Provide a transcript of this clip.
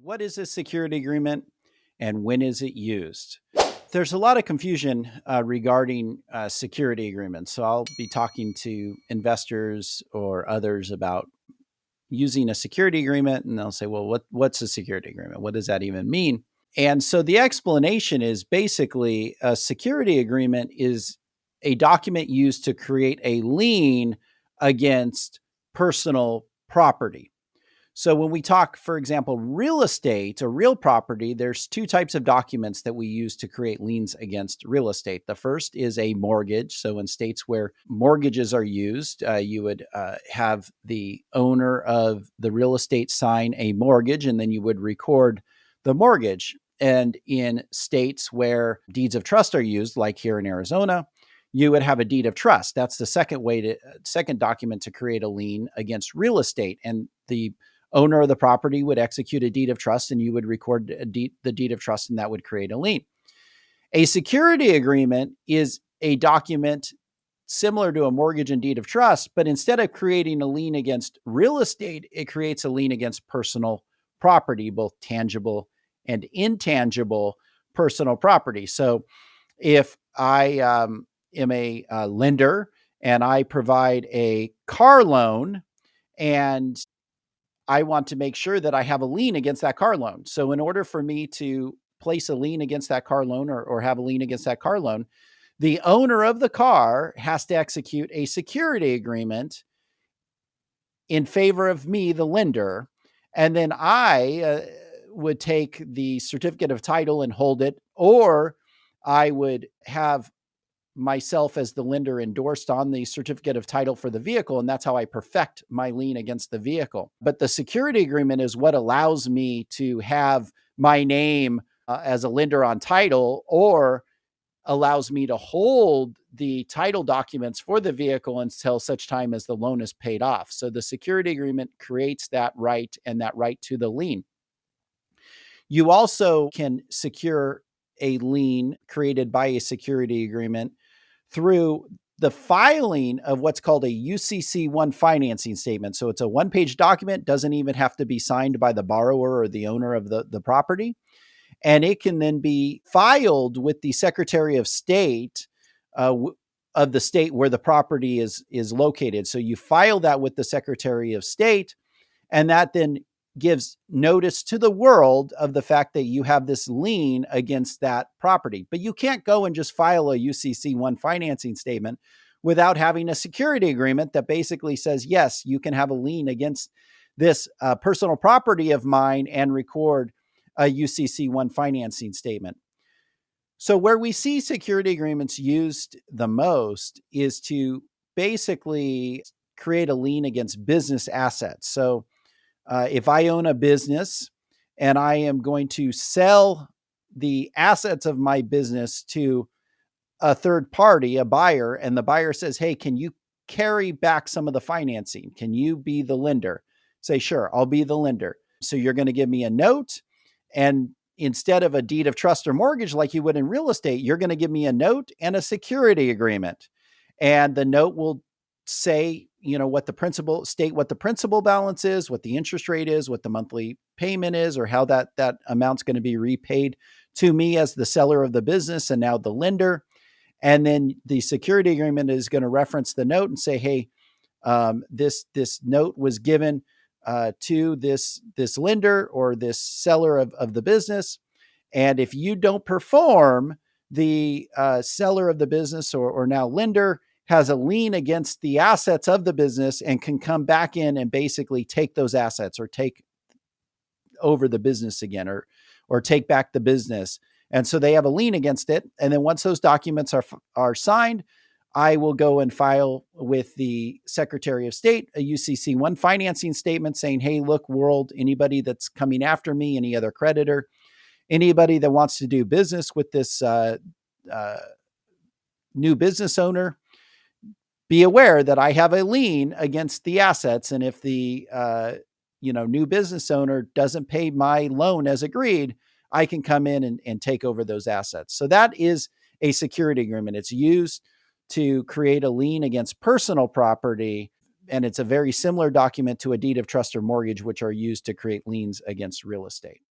What is a security agreement and when is it used? There's a lot of confusion regarding security agreements. So I'll be talking to investors or others about using a security agreement, and they'll say, well, what's a security agreement? What does that even mean? And so the explanation is basically a security agreement is a document used to create a lien against personal property. So when we talk, for example, real estate or real property, there's two types of documents that we use to create liens against real estate. The first is a mortgage. So in states where mortgages are used, you would have the owner of the real estate sign a mortgage, and then you would record the mortgage. And in states where deeds of trust are used, like here in Arizona, you would have a deed of trust. That's the second document to create a lien against real estate. And the owner of the property would execute a deed of trust, and you would record the deed of trust, and that would create a lien. A security agreement is a document similar to a mortgage and deed of trust, but instead of creating a lien against real estate, it creates a lien against personal property, both tangible and intangible personal property. So if I am a lender and I provide a car loan, and I want to make sure that I have a lien against that car loan. So in order for me to place a lien against that car loan or have a lien against that car loan, the owner of the car has to execute a security agreement in favor of me, the lender. And then I would take the certificate of title and hold it, or I would have myself as the lender endorsed on the certificate of title for the vehicle. And that's how I perfect my lien against the vehicle. But the security agreement is what allows me to have my name as a lender on title, or allows me to hold the title documents for the vehicle until such time as the loan is paid off. So the security agreement creates that right and that right to the lien. You also can secure a lien created by a security agreement through the filing of what's called a UCC-1 financing statement. So it's a one-page document, doesn't even have to be signed by the borrower or the owner of the property. And it can then be filed with the Secretary of State of the state where the property is located. So you file that with the Secretary of State, and that then gives notice to the world of the fact that you have this lien against that property. But you can't go and just file a UCC-1 financing statement without having a security agreement that basically says, yes, you can have a lien against this personal property of mine and record a UCC-1 financing statement. So where we see security agreements used the most is to basically create a lien against business assets. So if I own a business and I am going to sell the assets of my business to a third party, a buyer, and the buyer says, hey, can you carry back some of the financing? Can you be the lender? Say, sure, I'll be the lender. So you're going to give me a note, and instead of a deed of trust or mortgage like you would in real estate, you're going to give me a note and a security agreement. And the note will say, what the principal balance is, what the interest rate is, what the monthly payment is, or how that amount's going to be repaid to me as the seller of the business and now the lender. And then the security agreement is going to reference the note and say, hey, this note was given to this lender or this seller of the business. And if you don't perform, the seller of the business or now lender has a lien against the assets of the business and can come back in and basically take those assets or take over the business again, or take back the business. And so they have a lien against it. And then once those documents are signed, I will go and file with the Secretary of State a UCC-1 financing statement saying, hey, look, world, anybody that's coming after me, any other creditor, anybody that wants to do business with this new business owner, be aware that I have a lien against the assets. And if the new business owner doesn't pay my loan as agreed, I can come in and take over those assets. So that is a security agreement. It's used to create a lien against personal property, and it's a very similar document to a deed of trust or mortgage, which are used to create liens against real estate.